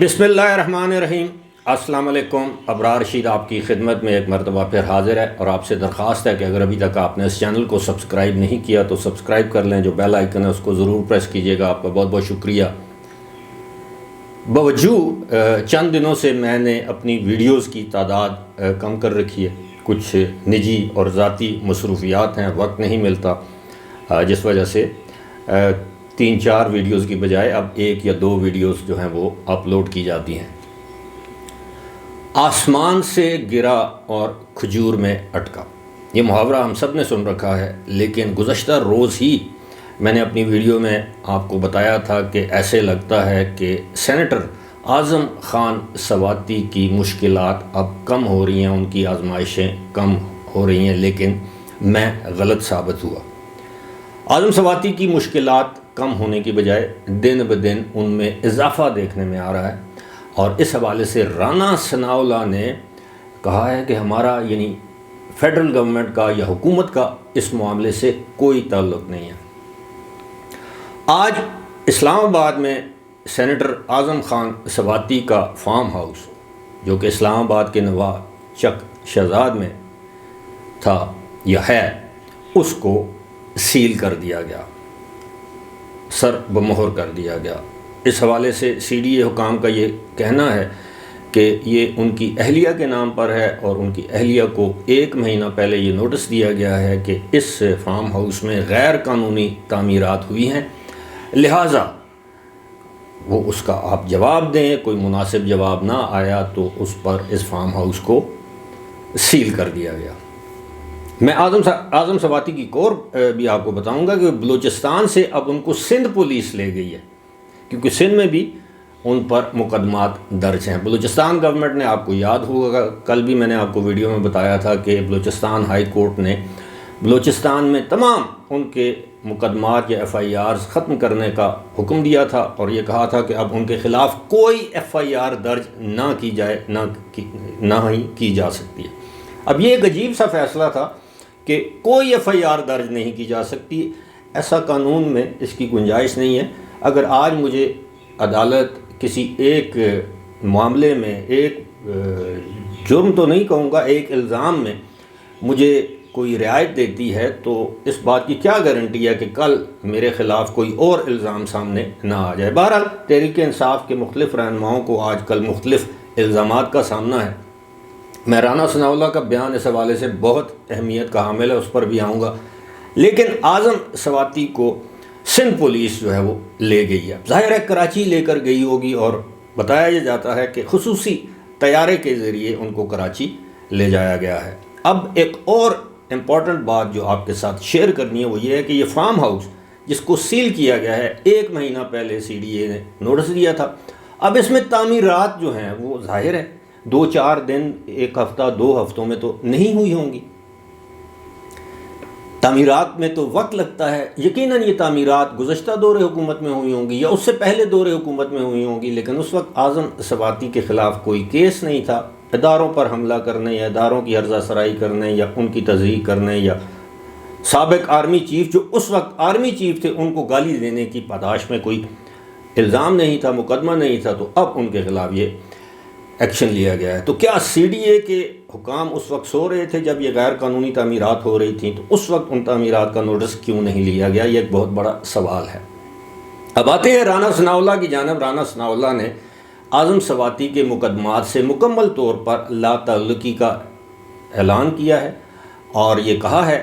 بسم اللہ الرحمن الرحیم۔ السلام علیکم۔ ابرار رشید آپ کی خدمت میں ایک مرتبہ پھر حاضر ہے، اور آپ سے درخواست ہے کہ اگر ابھی تک آپ نے اس چینل کو سبسکرائب نہیں کیا تو سبسکرائب کر لیں، جو بیل آئیکن ہے اس کو ضرور پریس کیجیے گا۔ آپ کا بہت بہت شکریہ۔ باوجود چند دنوں سے میں نے اپنی ویڈیوز کی تعداد کم کر رکھی ہے، کچھ نجی اور ذاتی مصروفیات ہیں، وقت نہیں ملتا، جس وجہ سے 3-4 ویڈیوز کی بجائے اب 1 یا 2 ویڈیوز جو ہیں وہ اپلوڈ کی جاتی ہیں۔ آسمان سے گرا اور کھجور میں اٹکا، یہ محاورہ ہم سب نے سن رکھا ہے، لیکن گزشتہ روز ہی میں نے اپنی ویڈیو میں آپ کو بتایا تھا کہ ایسے لگتا ہے کہ سینیٹر اعظم خان سواتی کی مشکلات اب کم ہو رہی ہیں، ان کی آزمائشیں کم ہو رہی ہیں، لیکن میں غلط ثابت ہوا۔ اعظم سواتی کی مشکلات کم ہونے کی بجائے دن بدن ان میں اضافہ دیکھنے میں آ رہا ہے، اور اس حوالے سے رانا ثناءاللہ نے کہا ہے کہ ہمارا یعنی فیڈرل گورنمنٹ کا یا حکومت کا اس معاملے سے کوئی تعلق نہیں ہے۔ آج اسلام آباد میں سینیٹر اعظم خان سواتی کا فارم ہاؤس، جو کہ اسلام آباد کے نواح چک شہزاد میں تھا یا ہے، اس کو سیل کر دیا گیا، سر بمہر کر دیا گیا۔ اس حوالے سے سی ڈی اے حکام کا یہ کہنا ہے کہ یہ ان کی اہلیہ کے نام پر ہے، اور ان کی اہلیہ کو 1 مہینہ پہلے یہ نوٹس دیا گیا ہے کہ اس فارم ہاؤس میں غیر قانونی تعمیرات ہوئی ہیں، لہٰذا وہ اس کا آپ جواب دیں۔ کوئی مناسب جواب نہ آیا تو اس پر اس فارم ہاؤس کو سیل کر دیا گیا۔ میں اعظم سواتی کی کور بھی آپ کو بتاؤں گا کہ بلوچستان سے اب ان کو سندھ پولیس لے گئی ہے، کیونکہ سندھ میں بھی ان پر مقدمات درج ہیں۔ بلوچستان گورنمنٹ نے، آپ کو یاد ہوگا کل بھی میں نے آپ کو ویڈیو میں بتایا تھا کہ بلوچستان ہائی کورٹ نے بلوچستان میں تمام ان کے مقدمات یا ایف آئی آرز ختم کرنے کا حکم دیا تھا، اور یہ کہا تھا کہ اب ان کے خلاف کوئی ایف آئی آر درج نہ کی جائے، نہ ہی کی جا سکتی ہے۔ اب یہ ایک عجیب سا فیصلہ تھا کہ کوئی ایف آئی آر درج نہیں کی جا سکتی، ایسا قانون میں اس کی گنجائش نہیں ہے۔ اگر آج مجھے عدالت کسی ایک معاملے میں، ایک جرم تو نہیں کہوں گا، ایک الزام میں مجھے کوئی رعایت دیتی ہے، تو اس بات کی کیا گارنٹی ہے کہ کل میرے خلاف کوئی اور الزام سامنے نہ آ جائے۔ بہرحال تحریک انصاف کے مختلف رہنماؤں کو آج کل مختلف الزامات کا سامنا ہے۔ میں رانا ثناءاللہ کا بیان اس حوالے سے بہت اہمیت کا حامل ہے، اس پر بھی آؤں گا، لیکن اعظم سواتی کو سندھ پولیس جو ہے وہ لے گئی ہے۔ ظاہر ہے کراچی لے کر گئی ہوگی، اور بتایا یہ جاتا ہے کہ خصوصی طیارے کے ذریعے ان کو کراچی لے جایا گیا ہے۔ اب ایک اور امپورٹنٹ بات جو آپ کے ساتھ شیئر کرنی ہے وہ یہ ہے کہ یہ فارم ہاؤس جس کو سیل کیا گیا ہے، 1 مہینہ پہلے سی ڈی اے نے نوٹس دیا تھا۔ اب اس میں تعمیرات جو ہیں وہ ظاہر ہے 2-4 دن، 1 ہفتہ، 2 ہفتوں میں تو نہیں ہوئی ہوں گی۔ تعمیرات میں تو وقت لگتا ہے، یقیناً یہ تعمیرات گزشتہ دور حکومت میں ہوئی ہوں گی یا اس سے پہلے دور حکومت میں ہوئی ہوں گی، لیکن اس وقت اعظم سواتی کے خلاف کوئی کیس نہیں تھا۔ اداروں پر حملہ کرنے یا اداروں کی عرضہ سرائی کرنے یا ان کی تضحیق کرنے، یا سابق آرمی چیف جو اس وقت آرمی چیف تھے ان کو گالی دینے کی پاداش میں کوئی الزام نہیں تھا، مقدمہ نہیں تھا، تو اب ان کے خلاف یہ ایکشن لیا گیا ہے۔ تو کیا سی ڈی اے کے حکام اس وقت سو رہے تھے جب یہ غیر قانونی تعمیرات ہو رہی تھیں؟ تو اس وقت ان تعمیرات کا نوٹس کیوں نہیں لیا گیا؟ یہ ایک بہت بڑا سوال ہے۔ اب آتے ہیں رانا ثناءاللہ کی جانب۔ رانا ثناءاللہ نے اعظم سواتی کے مقدمات سے مکمل طور پر لا تعلقی کا اعلان کیا ہے، اور یہ کہا ہے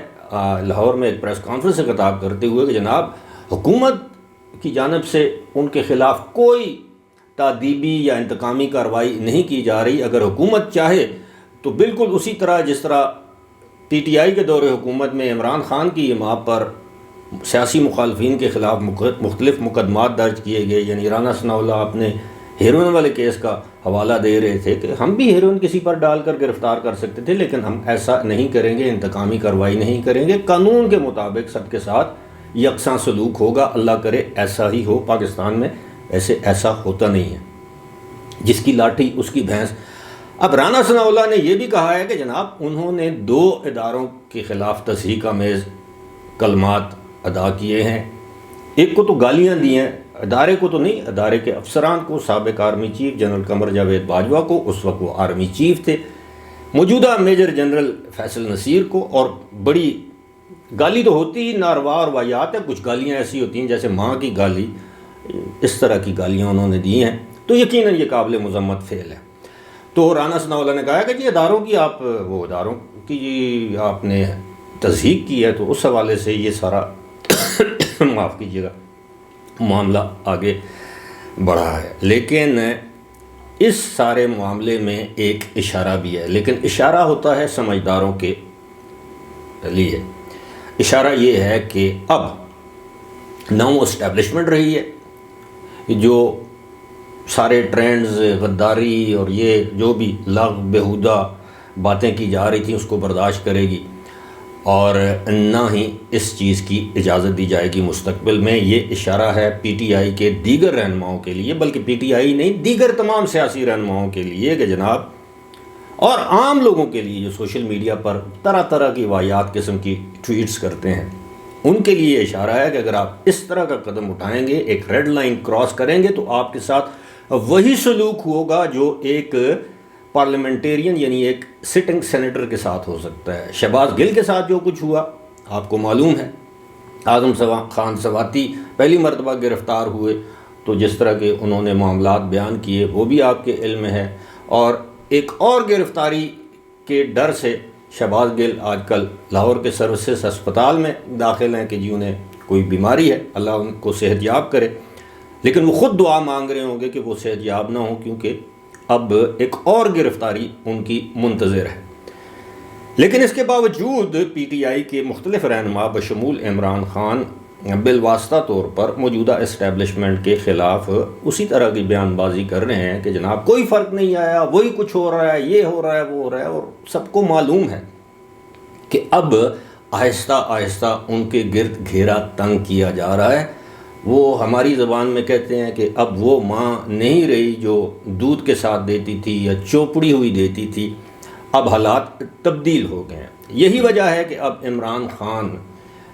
لاہور میں ایک پریس کانفرنس سے خطاب کرتے ہوئے کہ جناب حکومت کی جانب سے ان کے خلاف کوئی تادیبی یا انتقامی کارروائی نہیں کی جا رہی۔ اگر حکومت چاہے تو بالکل اسی طرح جس طرح پی ٹی آئی کے دور حکومت میں عمران خان کی ماں پر سیاسی مخالفین کے خلاف مختلف مقدمات درج کیے گئے، یعنی رانا ثناءاللہ اپنے ہیروئن والے کیس کا حوالہ دے رہے تھے کہ ہم بھی ہیروئن کسی پر ڈال کر گرفتار کر سکتے تھے، لیکن ہم ایسا نہیں کریں گے، انتقامی کارروائی نہیں کریں گے، قانون کے مطابق سب کے ساتھ یکساں سلوک ہوگا۔ اللہ کرے ایسا ہی ہو پاکستان میں، ویسے ایسا ہوتا نہیں ہے، جس کی لاٹھی اس کی بھینس۔ اب رانا ثناءاللہ نے یہ بھی کہا ہے کہ جناب انہوں نے 2 اداروں کے خلاف تضحیک آمیز کلمات ادا کیے ہیں، ایک کو تو گالیاں دی ہیں ادارے کو تو نہیں، ادارے کے افسران کو، سابق army chief general Qamar Javed Bajwa کو، اس وقت وہ آرمی چیف تھے، موجودہ میجر جنرل فیصل نصیر کو، اور بڑی گالی تو ہوتی ہی ناروا اور واحد ہے، کچھ گالیاں ایسی ہوتی ہیں جیسے ماں کی گالی، اس طرح کی گالیاں انہوں نے دی ہیں، تو یقیناً یہ قابل مذمت فعل ہے۔ تو رانا ثناءاللہ نے کہا کہ جی اداروں کی آپ نے تصدیق کی ہے، تو اس حوالے سے یہ سارا معاف کیجیے گا معاملہ آگے بڑھا ہے، لیکن اس سارے معاملے میں ایک اشارہ بھی ہے، لیکن اشارہ ہوتا ہے سمجھداروں کے لیے۔ اشارہ یہ ہے کہ اب نو اسٹیبلشمنٹ رہی ہے جو سارے ٹرینڈز، غداری اور یہ جو بھی لغو بیہودہ باتیں کی جا رہی تھیں اس کو برداشت کرے گی، اور نہ ہی اس چیز کی اجازت دی جائے گی مستقبل میں۔ یہ اشارہ ہے پی ٹی آئی کے دیگر رہنماؤں کے لیے، بلکہ پی ٹی آئی نہیں، دیگر تمام سیاسی رہنماؤں کے لیے کہ جناب، اور عام لوگوں کے لیے جو سوشل میڈیا پر طرح طرح کی واحد قسم کی ٹویٹس کرتے ہیں، ان کے لیے اشارہ ہے کہ اگر آپ اس طرح کا قدم اٹھائیں گے، ایک ریڈ لائن کراس کریں گے، تو آپ کے ساتھ وہی سلوک ہوگا جو ایک پارلیمنٹیرین یعنی ایک سٹنگ سینیٹر کے ساتھ ہو سکتا ہے۔ شہباز گل کے ساتھ جو کچھ ہوا آپ کو معلوم ہے، اعظم خان سواتی پہلی مرتبہ گرفتار ہوئے تو جس طرح کے انہوں نے معاملات بیان کیے وہ بھی آپ کے علم ہے، اور ایک اور گرفتاری کے ڈر سے شہباز گل آج کل لاہور کے سروسز ہسپتال میں داخل ہیں کہ جی انہیں کوئی بیماری ہے، اللہ ان کو صحت یاب کرے، لیکن وہ خود دعا مانگ رہے ہوں گے کہ وہ صحت یاب نہ ہوں، کیونکہ اب ایک اور گرفتاری ان کی منتظر ہے۔ لیکن اس کے باوجود پی ٹی آئی کے مختلف رہنما بشمول عمران خان بالواسطہ طور پر موجودہ اسٹیبلشمنٹ کے خلاف اسی طرح کی بیان بازی کر رہے ہیں کہ جناب کوئی فرق نہیں آیا، وہی کچھ ہو رہا ہے، یہ ہو رہا ہے، وہ ہو رہا ہے، اور سب کو معلوم ہے کہ اب آہستہ آہستہ ان کے گرد گھیرا تنگ کیا جا رہا ہے۔ وہ ہماری زبان میں کہتے ہیں کہ اب وہ ماں نہیں رہی جو دودھ کے ساتھ دیتی تھی یا چوپڑی ہوئی دیتی تھی، اب حالات تبدیل ہو گئے ہیں۔ یہی وجہ ہے کہ اب عمران خان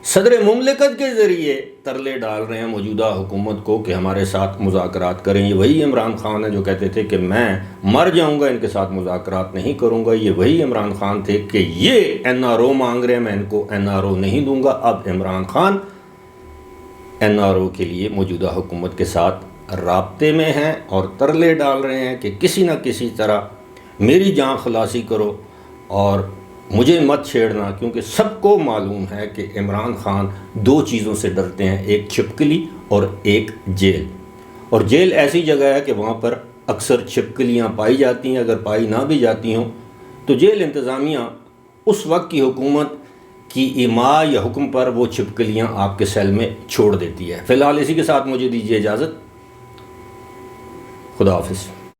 صدر مملکت کے ذریعے ترلے ڈال رہے ہیں موجودہ حکومت کو کہ ہمارے ساتھ مذاکرات کریں۔ یہ وہی عمران خان ہے جو کہتے تھے کہ میں مر جاؤں گا ان کے ساتھ مذاکرات نہیں کروں گا۔ یہ وہی عمران خان تھے کہ یہ این آر او مانگ رہے ہیں، میں ان کو این آر او نہیں دوں گا۔ اب Imran Khan N R O کے لیے موجودہ حکومت کے ساتھ رابطے میں ہیں اور ترلے ڈال رہے ہیں کہ کسی نہ کسی طرح میری جان خلاصی کرو اور مجھے مت چھیڑنا، کیونکہ سب کو معلوم ہے کہ عمران خان دو چیزوں سے ڈرتے ہیں، ایک چھپکلی اور ایک جیل، اور جیل ایسی جگہ ہے کہ وہاں پر اکثر چھپکلیاں پائی جاتی ہیں، اگر پائی نہ بھی جاتی ہوں تو جیل انتظامیہ اس وقت کی حکومت کی ایما یا حکم پر وہ چھپکلیاں آپ کے سیل میں چھوڑ دیتی ہے۔ فی الحال اسی کے ساتھ مجھے دیجیے اجازت، خدا حافظ۔